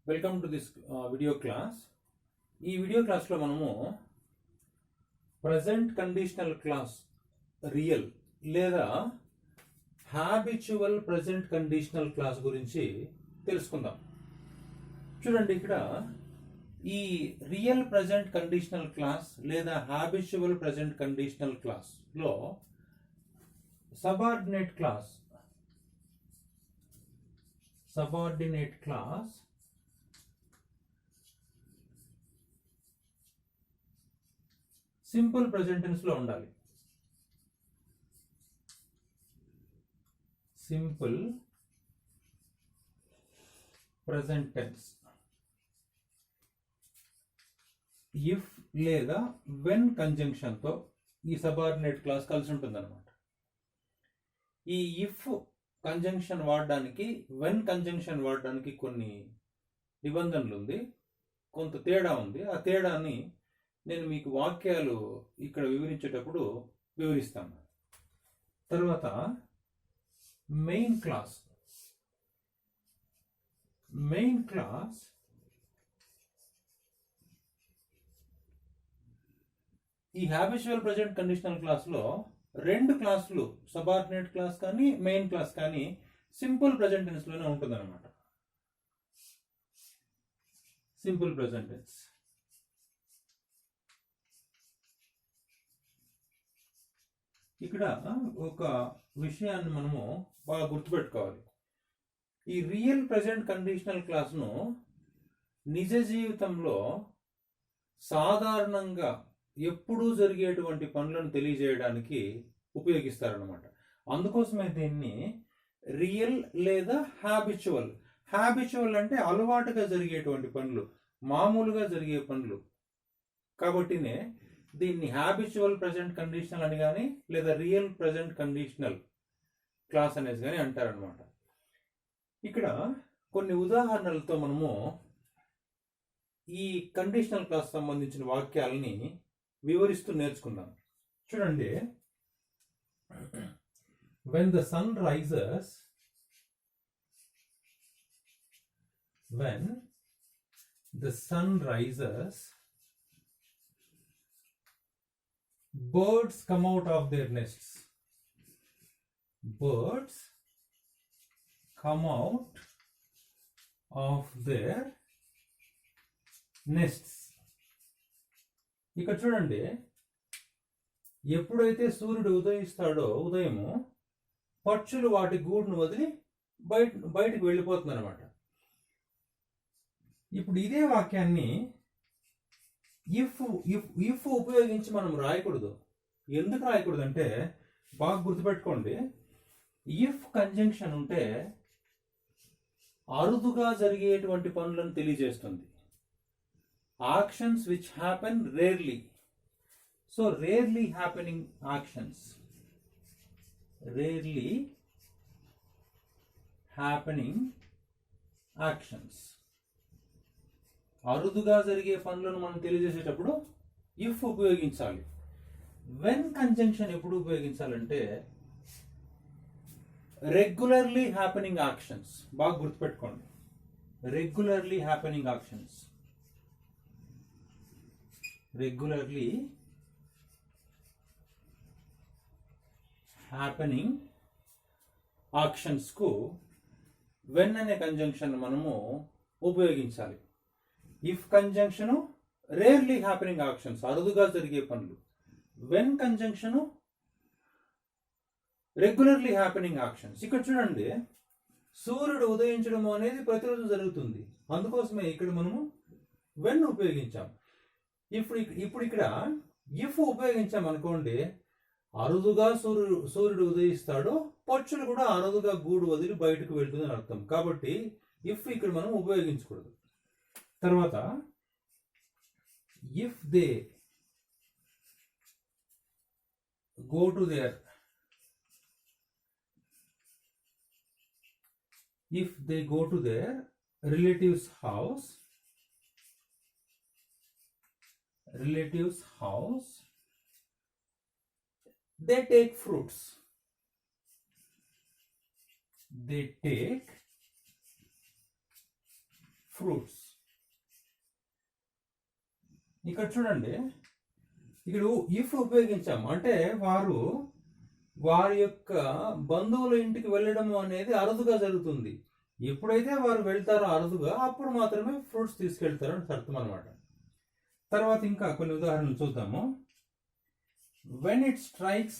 Welcome to this video class. ఈ video క్లాస్లో మనము ప్రజెంట్ కండిషనల్ క్లాస్ రియల్ లేదా హ్యాబిచువల్ ప్రజెంట్ కండిషనల్ క్లాస్ గురించి తెలుసుకుందాం. చూడండి, ఇక్కడ ఈ రియల్ ప్రజెంట్ కండిషనల్ క్లాస్ లేదా హ్యాబిచువల్ ప్రజెంట్ కండిషనల్ క్లాస్లో subordinate clause simple present tense లో ఉండాలి. సింపుల్ ప్రెజెంట్ టెన్స్ ఇఫ్ లేదా వెన్ కంజంక్షన్ తో ఈ సబార్డినేట్ క్లాస్ కలిసి ఉంటుంది అనమాట. ఈ ఇఫ్ కంజంక్షన్ వాడడానికి, వెన్ కంజంక్షన్ వాడడానికి కొన్ని నిబంధనలు ఉంది, కొంత తేడా ఉంది. ఆ తేడాని నేను మీకు వాక్యాలు ఇక్కడ వివరించేటప్పుడు వివరిస్తాను. తర్వాత మెయిన్ క్లాస్ ఈ హ్యాబిచువల్ ప్రెజెంట్ కండిషనల్ క్లాస్లో రెండు క్లాసులు, సబార్డినేట్ క్లాస్ కానీ మెయిన్ క్లాస్ కానీ సింపుల్ ప్రెజెంట్ టెన్స్ లోనే ఉంటుంది అనమాట. Simple present tense. ఇక్కడ ఒక విషయాన్ని మనము బాగా గుర్తుపెట్టుకోవాలి. ఈ రియల్ ప్రెజెంట్ కండిషనల్ క్లాస్ను నిజ జీవితంలో సాధారణంగా ఎప్పుడూ జరిగేటువంటి పనులను తెలియజేయడానికి ఉపయోగిస్తారనమాట. అందుకోసమే దీన్ని రియల్ లేదా హ్యాబిచువల్ అంటే అలవాటుగా జరిగేటువంటి పనులు, మామూలుగా జరిగే పనులు. కాబట్టినే దీన్ని హ్యాబిచువల్ ప్రెజెంట్ కండిషనల్ అని కానీ లేదా రియల్ ప్రెజెంట్ కండిషనల్ క్లాస్ అనేది కానీ అంటారనమాట. ఇక్కడ కొన్ని ఉదాహరణలతో మనము ఈ కండిషనల్ క్లాస్ సంబంధించిన వాక్యాలని వివరిస్తూ నేర్చుకుందాం. చూడండి, when the sun rises birds come out of their nests. Birds come out of their nests. ఇక్కడ చూడండి, ఎప్పుడైతే సూర్యుడు ఉదయిస్తాడో ఉదయము పక్షులు వాటి గూడును వదిలి బయటకు వెళ్ళిపోతుంది అనమాట. ఇప్పుడు ఇదే వాక్యాన్ని ఇఫ్ ఉపయోగించి మనం రాయకూడదు. ఎందుకు రాయకూడదు అంటే, బాగా గుర్తుపెట్టుకోండి, ఇఫ్ కంజంక్షన్ ఉంటే అరుదుగా జరిగేటువంటి పనులను తెలియజేస్తుంది. Actions which happen rarely. So rarely happening actions, అరుదుగా జరిగే పనులను మనం తెలియజేసేటప్పుడు ఇఫ్ ఉపయోగించాలి. వెన్ కంజంక్షన్ ఎప్పుడు ఉపయోగించాలంటే రెగ్యులర్లీ హ్యాపెనింగ్ యాక్షన్స్. బాగా గుర్తుపెట్టుకోండి, రెగ్యులర్లీ హ్యాపెనింగ్ యాక్షన్స్ కు వెన్ అనే కంజంక్షన్ మనము ఉపయోగించాలి. If conjunction rarely happening actions, అరుదుగా జరిగే పనులు. When conjunction regularly happening actions. ఇక్కడ చూడండి, సూర్యుడు ఉదయించడం అనేది ప్రతిరోజు జరుగుతుంది. అందుకోసమే ఇక్కడ మనము వెన్ ఉపయోగించాం. ఇప్పుడు ఇక్కడ ఇఫ్ ఉపయోగించాం అనుకోండి, అరుదుగా సూర్యుడు ఉదయిస్తాడో పక్షులు కూడా అరుదుగా గూడు వదిలి బయటకు వెళ్తుందని అర్థం. కాబట్టి ఇఫ్ ఇక్కడ మనం ఉపయోగించకూడదు. తర్వాత if they go to there relatives house, they take fruits. Fruits. ఇక్కడ చూడండి, ఇక్కడ ఇఫ్ ఉపయోగించాము అంటే వారి యొక్క బంధువుల ఇంటికి వెళ్ళడం అనేది అరుదుగా జరుగుతుంది. ఎప్పుడైతే వారు వెళ్తారో అరుదుగా అప్పుడు మాత్రమే ఫ్రూట్స్ తీసుకెళ్తారు అని అర్థం అనమాట. తర్వాత ఇంకా కొన్ని ఉదాహరణలు చూద్దాము. when it strikes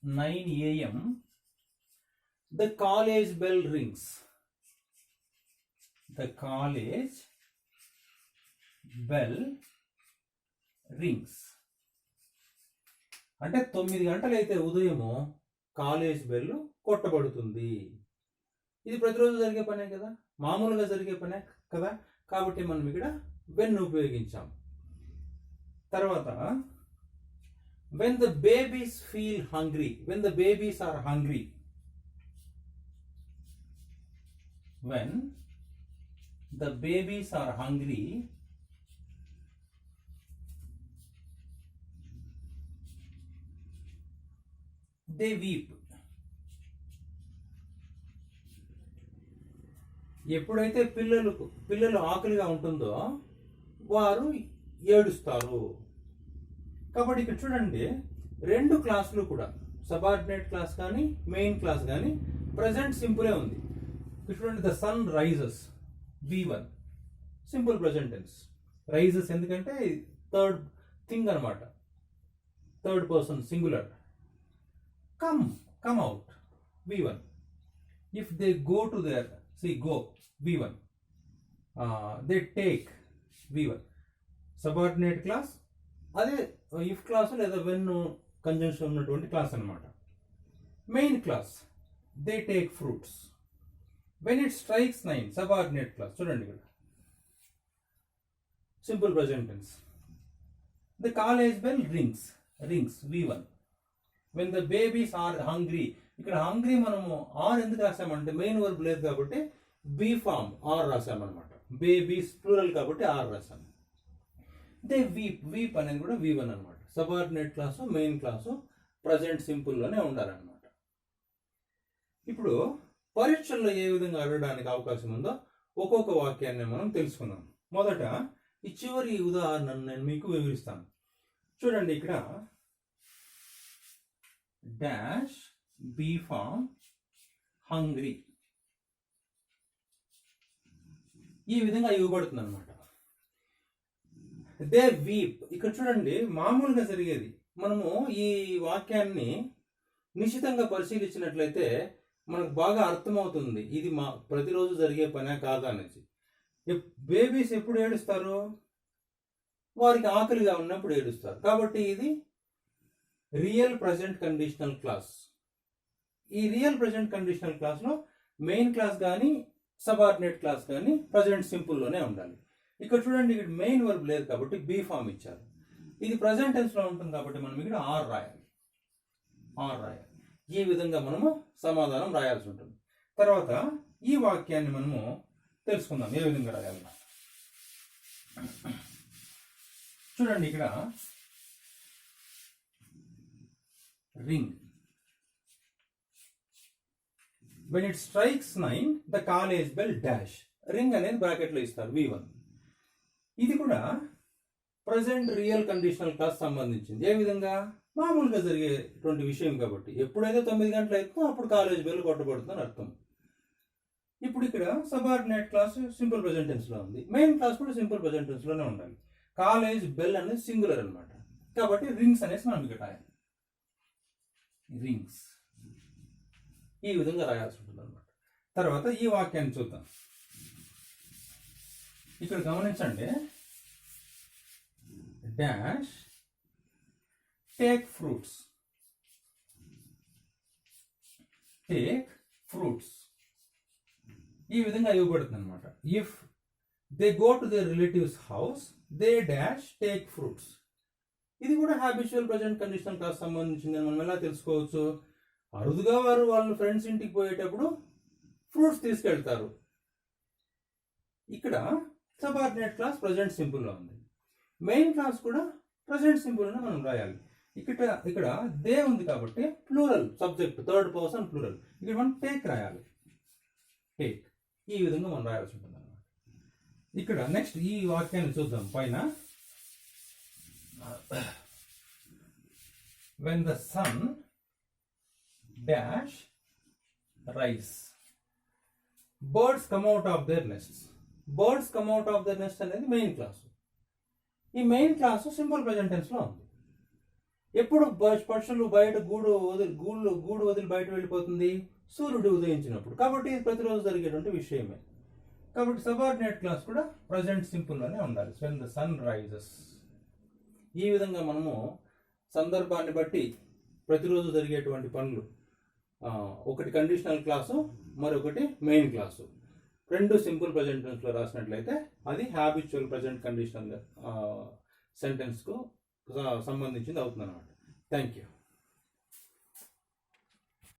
9 a.m. the college bell rings. The college bell rings. అంటే 9 గంటలైతే ఉదయము కాలేజ్ బెల్ కొట్టబడుతుంది. ఇది ప్రతిరోజు జరిగే పనే కదా, మామూలుగా జరిగే పనే కదా, కాబట్టి మనం ఇక్కడ వెన్ ఉపయోగించాం. తర్వాత when the babies feel hungry, when the babies are hungry, when the babies are hungry, they weep. ఎప్పుడైతే పిల్లలు ఆకలిగా ఉంటుందో వారు ఏడుస్తారు. కాబట్టి ఇక్కడ చూడండి, రెండు క్లాసులు కూడా సబార్డినేట్ క్లాస్ కానీ మెయిన్ క్లాస్ కానీ ప్రజెంట్ సింపులే ఉంది. ఇక్కడ చూడండి, the sun rises V1 simple present tense. Rises ఎందుకంటే థర్డ్ థింగ్ అనమాట, third person singular. Come out V1. If they go to there, go V1. They take V1. Subordinate clause అదే if clause లేదా when conjunction ఉన్నటువంటి clause అనమాట. Main clause they take fruits. When it strikes 9 subordinate clause. చూడండి ఇక్కడ simple present tense. The college bell rings V1. When the babies are hungry. ఇక్కడ hungry మనము are ఎందుకు రాసామంటే మెయిన్ వర్బ్ లేదు కాబట్టి బీ ఫామ్ ఆర్ రాసామన్నమాట. బేబీస్ ప్లూరల్ కాబట్టి ఆర్ రాసాము. దే వీప్ అనేది కూడా V1 అనమాట. Subordinate clause main clause present సింపుల్లోనే ఉండాలన్నమాట. ఇప్పుడు పరీక్షల్లో ఏ విధంగా అడగడానికి అవకాశం ఉందో ఒక్కొక్క వాక్యాన్ని మనం తెలుసుకుందాం. మొదట ఈ చివరి ఉదాహరణను నేను మీకు వివరిస్తాను. చూడండి, ఇక్కడ డాష్ బీ ఫామ్ హంగ్రీ ఈ విధంగా ఇవ్వబడుతుంది అనమాట. దే వీప్. ఇక్కడ చూడండి, మామూలుగా జరిగేది. మనము ఈ వాక్యాన్ని నిశితంగా పరిశీలించినట్లయితే మనకు బాగా అర్థమవుతుంది ఇది ప్రతిరోజు జరిగే పనే కాదా అనేసి. బేబీస్ ఎప్పుడు ఏడుస్తారు? వారికి ఆకలిగా ఉన్నప్పుడు ఏడుస్తారు. కాబట్టి ఇది రియల్ ప్రజెంట్ కండిషనల్ క్లాస్. ఈ రియల్ ప్రజెంట్ కండిషనల్ క్లాస్లో మెయిన్ క్లాస్ కానీ సబార్డినేట్ క్లాస్ కానీ ప్రజెంట్ సింపుల్లోనే ఉండాలి. ఇక్కడ చూడండి, ఇక్కడ మెయిన్ వర్బ్ లేదు కాబట్టి బీ ఫామ్ ఇచ్చారు. ఇది ప్రజెంట్ టెన్స్లో ఉంటుంది కాబట్టి మనం ఇక్కడ ఆర్ రాయాలి. ఈ విధంగా మనము సమాధానం రాయాల్సి ఉంటుంది. తర్వాత ఈ వాక్యాన్ని మనము తెలుసుకుందాం ఏ విధంగా రాయాలి. చూడండి, ఇక్కడ ring. when it strikes 9 the college bell dash. Ring అనేది బ్రాకెట్లో ఇస్తారు V1. ఇది కూడా ప్రజెంట్ రియల్ కండిషనల్ క్లాస్ సంబంధించింది. ఏ విధంగా? మామూలుగా జరిగేటువంటి విషయం కాబట్టి ఎప్పుడైతే 9 గంటలు అవుతుందో అప్పుడు కాలేజ్ బెల్ కొట్టబడుతుందని అర్థం. ఇప్పుడు ఇక్కడ సబార్డినేట్ క్లాస్ సింపుల్ ప్రెజెంట్ టెన్స్లో ఉంది, మెయిన్ క్లాస్ కూడా సింపుల్ ప్రెజెంట్ టెన్స్లోనే ఉండాలి. కాలేజ్ బెల్ అనేది సింగులర్ అనమాట. కాబట్టి రింగ్స్ అనేసి మనం ఇక్కడ రాయాలి. రింగ్స్ ఈ విధంగా రాయాల్సి ఉంటుంది అనమాట. తర్వాత ఈ వాక్యాన్ని చూద్దాం. ఇక్కడ గమనించండి, డాష్ టేక్ ఫ్రూట్స్. ఈ విధంగా ఇవ్వబడుతుంది అనమాట. If they go to their relatives house they dash take fruits. ఇది కూడా హ్యాబిచువల్ ప్రజెంట్ కండిషనల్ క్లాస్ సంబంధించింది. మనం ఎలా తెలుసుకోవచ్చు? అరుదుగా వారు వాళ్ళ ఫ్రెండ్స్ ఇంటికి పోయేటప్పుడు ఫ్రూట్స్ తీసుకెళ్తారు. ఇక్కడ సబార్డినేట్ క్లాస్ ప్రజెంట్ సింపుల్లో ఉంది, మెయిన్ క్లాస్ కూడా ప్రజెంట్ సింపుల్లోనే మనం రాయాలి. ఇక్కడ దే ఉంది కాబట్టి plural subject, third person plural. ఇక్కడ మనం టేక్ రాయాలి. టేక్ ఈ విధంగా మనం రాయాల్సి ఉంటుంది అన్నమాట. ఇక్కడ నెక్స్ట్ ఈ వాక్యాన్ని చూద్దాం పైన. when the sun dash rise, birds come out of their nests. Birds come out of the nest అనేది మెయిన్ క్లాస్. ఈ main clause simple present tense లో ఉంది. ఎప్పుడు పక్షులు బయట గూడు వదిలి బయట వెళ్ళిపోతుంది? సూర్యుడు ఉదయించినప్పుడు. కాబట్టి ఇది ప్రతిరోజు జరిగేటువంటి విషయమే. కాబట్టి సబార్డినేట్ క్లాస్ కూడా ప్రజెంట్ సింపుల్ లోనే ఉండాలి. when the sun rises. ఈ విధంగా మనము సందర్భాన్ని బట్టి ప్రతిరోజు జరిగేటువంటి పనులు, ఒకటి కండిషనల్ క్లాసు, మరొకటి మెయిన్ క్లాసు, రెండు సింపుల్ ప్రజెంట్ టెన్స్ లో రాసినట్లయితే అది హ్యాబిచువల్ ప్రజెంట్ కండిషనల్ సెంటెన్స్ కు సంబంధించింది అవుతుంది అన్నమాట. Thank you.